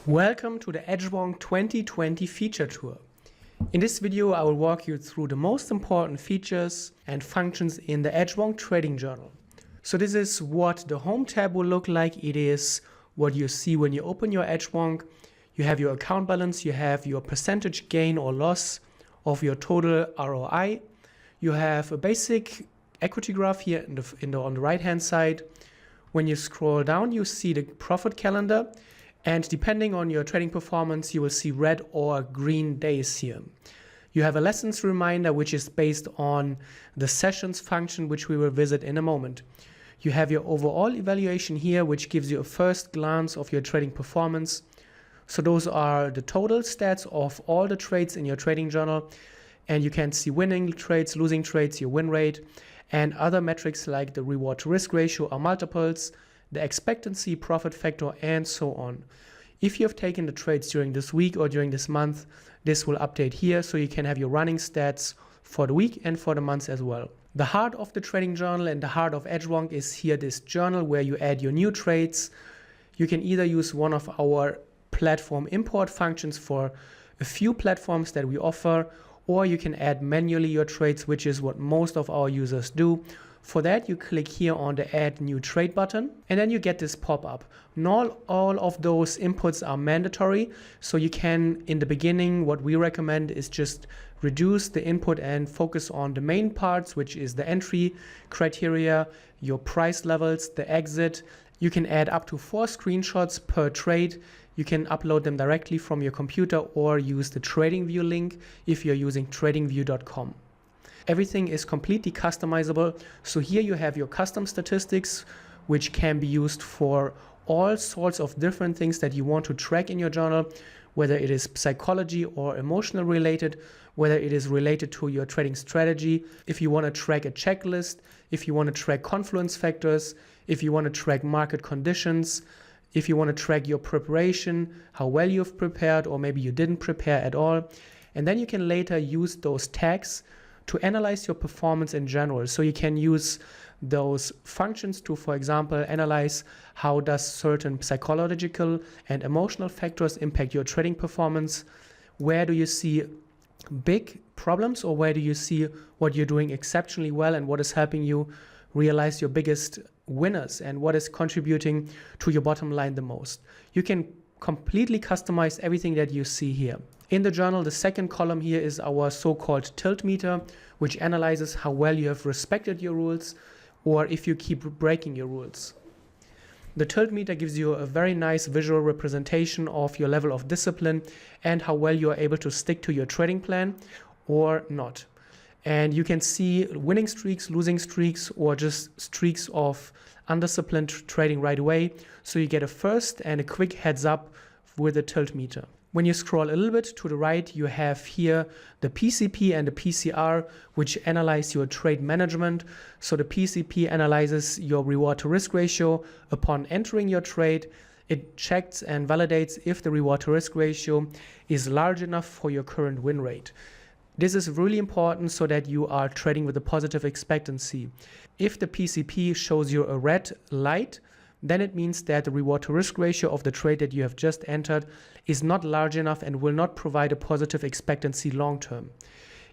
Welcome to the Edgewonk 2020 feature tour. In this video, I will walk you through the most important features and functions in the Edgewonk Trading Journal. So this is what the home tab will look like. It is what you see when you open your Edgewonk. You have your account balance, you have your percentage gain or loss of your total ROI. You have a basic equity graph here on the right hand side. When you scroll down, you see the profit calendar. And depending on your trading performance, you will see red or green days here. You have a lessons reminder, which is based on the sessions function, which we will visit in a moment. You have your overall evaluation here, which gives you a first glance of your trading performance. So those are the total stats of all the trades in your trading journal. And you can see winning trades, losing trades, your win rate, and other metrics like the reward to risk ratio or multiples, the expectancy, profit factor, and so on. If you have taken the trades during this week or during this month, this will update here so you can have your running stats for the week and for the months as well. The heart of the trading journal and the heart of Edgewonk is here this journal where you add your new trades. You can either use one of our platform import functions for a few platforms that we offer, or you can add manually your trades, which is what most of our users do. For that, you click here on the Add New Trade button, and then you get this pop-up. Not all of those inputs are mandatory, so you can, in the beginning, what we recommend is just reduce the input and focus on the main parts, which is the entry criteria, your price levels, the exit. You can add up to 4 screenshots per trade. You can upload them directly from your computer or use the TradingView link if you're using Tradingview.com. Everything is completely customizable. So here you have your custom statistics, which can be used for all sorts of different things that you want to track in your journal, whether it is psychology or emotional related, whether it is related to your trading strategy. If you want to track a checklist, if you want to track confluence factors, if you want to track market conditions, if you want to track your preparation, how well you've prepared, or maybe you didn't prepare at all. And then you can later use those tags to analyze your performance in general. So you can use those functions to, for example, analyze how does certain psychological and emotional factors impact your trading performance. Where do you see big problems, or where do you see what you're doing exceptionally well and what is helping you realize your biggest winners and what is contributing to your bottom line the most. You can completely customize everything that you see here. In the journal, the second column here is our so-called tilt meter, which analyzes how well you have respected your rules or if you keep breaking your rules. The tilt meter gives you a very nice visual representation of your level of discipline and how well you are able to stick to your trading plan or not. And you can see winning streaks, losing streaks, or just streaks of undisciplined trading right away. So you get a first and a quick heads up with the tilt meter. When you scroll a little bit to the right, you have here the PCP and the PCR, which analyze your trade management. So the PCP analyzes your reward to risk ratio upon entering your trade. It checks and validates if the reward to risk ratio is large enough for your current win rate. This is really important so that you are trading with a positive expectancy. If the PCP shows you a red light, then it means that the reward to risk ratio of the trade that you have just entered is not large enough and will not provide a positive expectancy long term.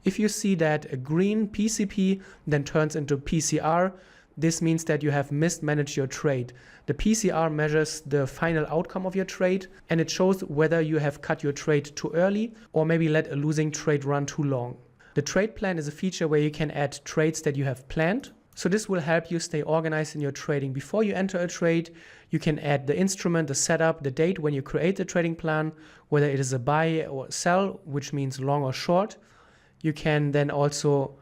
If you see that a green PCP then turns into PCR, this means that you have mismanaged your trade. The PCR measures the final outcome of your trade, and it shows whether you have cut your trade too early or maybe let a losing trade run too long. The trade plan is a feature where you can add trades that you have planned. So this will help you stay organized in your trading. Before you enter a trade, you can add the instrument, the setup, the date when you create the trading plan, whether it is a buy or sell, which means long or short. You can then also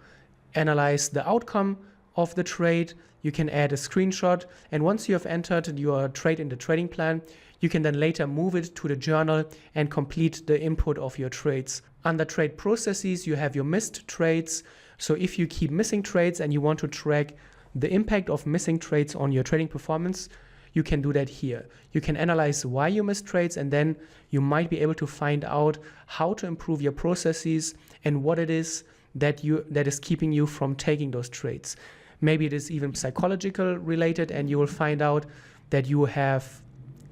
analyze the outcome of the trade. You can add a screenshot, and once you have entered your trade in the trading plan, you can then later move it to the journal and complete the input of your trades. Under trade processes, you have your missed trades. So if you keep missing trades and you want to track the impact of missing trades on your trading performance, you can do that here. You can analyze why you missed trades, and then you might be able to find out how to improve your processes and what it is that is keeping you from taking those trades. Maybe it is even psychological related, and you will find out that you have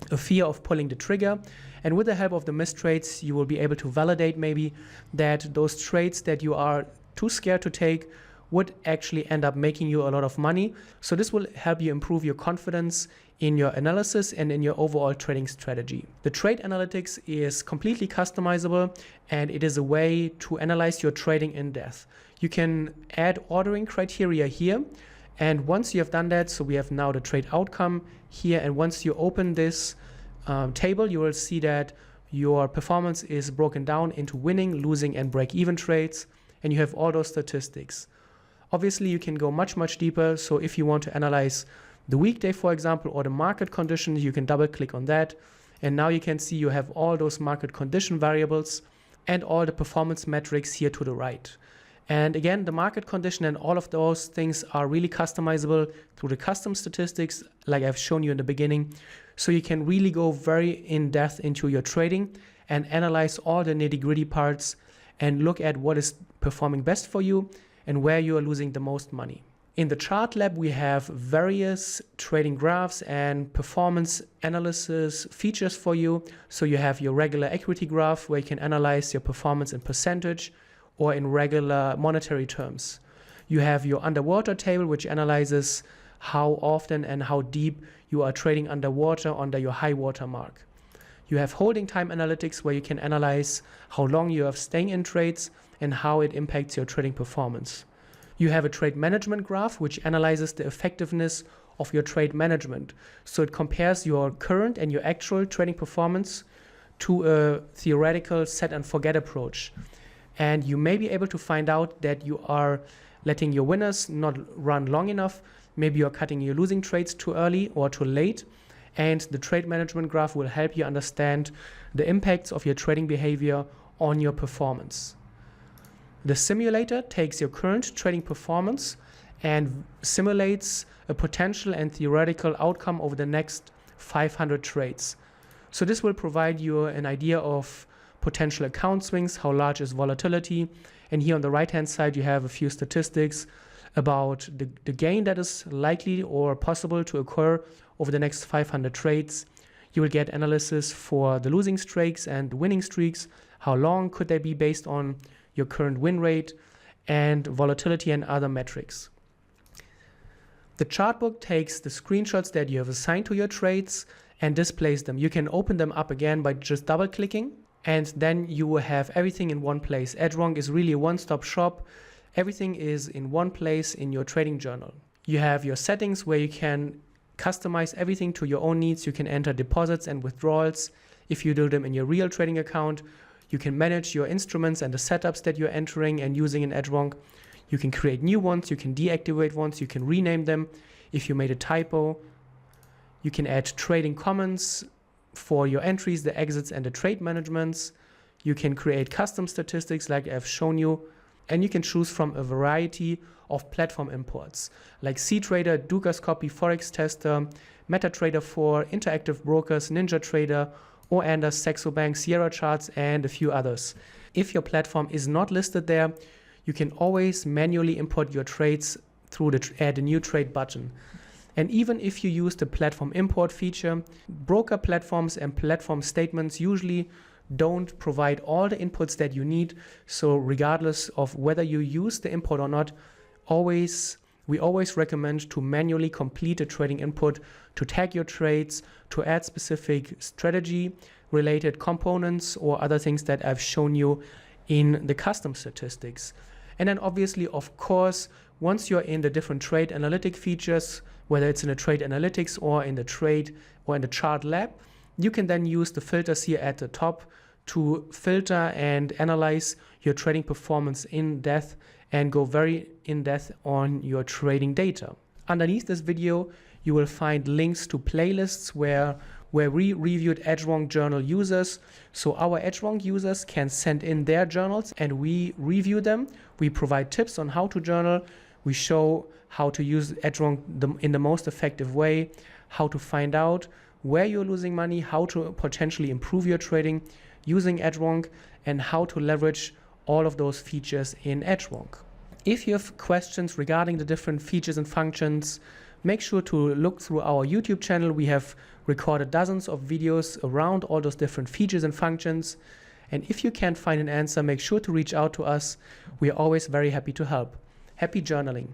a fear of pulling the trigger, And with the help of the missed trades, you will be able to validate maybe that those trades that you are too scared to take would actually end up making you a lot of money. So this will help you improve your confidence in your analysis and in your overall trading strategy. The trade analytics is completely customizable, and it is a way to analyze your trading in depth. You can add ordering criteria here, and once you have done that, so we have now the trade outcome here, and once you open this table, you will see that your performance is broken down into winning, losing, and break-even trades, and you have all those statistics. Obviously, you can go much deeper. So if you want to analyze the weekday, for example, or the market conditions, you can double click on that. And now you can see you have all those market condition variables and all the performance metrics here to the right. And again, the market condition and all of those things are really customizable through the custom statistics, like I've shown you in the beginning. So you can really go very in depth into your trading and analyze all the nitty-gritty parts and look at what is performing best for you and where you are losing the most money. In the chart lab, we have various trading graphs and performance analysis features for you. So you have your regular equity graph where you can analyze your performance in percentage or in regular monetary terms. You have your underwater table, which analyzes how often and how deep you are trading underwater under your high water mark. You have holding time analytics where you can analyze how long you are staying in trades and how it impacts your trading performance. You have a trade management graph which analyzes the effectiveness of your trade management. So it compares your current and your actual trading performance to a theoretical set and forget approach. And you may be able to find out that you are letting your winners not run long enough. Maybe you're cutting your losing trades too early or too late. And the trade management graph will help you understand the impacts of your trading behavior on your performance. The simulator takes your current trading performance and simulates a potential and theoretical outcome over the next 500 trades. So this will provide you an idea of potential account swings, how large is volatility, and here on the right-hand side you have a few statistics about the gain that is likely or possible to occur over the next 500 trades. You will get analysis for the losing streaks and the winning streaks, how long could they be based on your current win rate, and volatility and other metrics. The chart book takes the screenshots that you have assigned to your trades and displays them. You can open them up again by just double clicking, and then you will have everything in one place. Edgewonk is really a one-stop shop. Everything is in one place in your trading journal. You have your settings where you can customize everything to your own needs. You can enter deposits and withdrawals if you do them in your real trading account. You can manage your instruments and the setups that you're entering and using in Edgewonk. You can create new ones, you can deactivate ones, you can rename them if you made a typo. You can add trading comments for your entries, the exits, and the trade managements. You can create custom statistics like I've shown you, and you can choose from a variety of platform imports like CTrader, Dukas Copy, Forex Tester, MetaTrader 4, Interactive Brokers, NinjaTrader, Oanda, Saxo Bank, Sierra Charts, and a few others. If your platform is not listed there, you can always manually import your trades through the Add a New Trade button. And even if you use the platform import feature, broker platforms and platform statements usually don't provide all the inputs that you need. So regardless of whether you use the import or not, we always recommend to manually complete a trading input to tag your trades, to add specific strategy related components or other things that I've shown you in the custom statistics. And then obviously, of course, once you're in the different trade analytic features, whether it's in the trade analytics or in the trade or in the chart lab, you can then use the filters here at the top to filter and analyze your trading performance in depth and go very in depth on your trading data. Underneath this video, you will find links to playlists where we reviewed Edgewonk journal users. So our Edgewonk users can send in their journals and we review them. We provide tips on how to journal. We show how to use Edgewonk in the most effective way, how to find out where you're losing money, how to potentially improve your trading using Edgewonk, and how to leverage all of those features in Edgewonk. If you have questions regarding the different features and functions, make sure to look through our YouTube channel. We have recorded dozens of videos around all those different features and functions. And if you can't find an answer, make sure to reach out to us. We are always very happy to help. Happy journaling.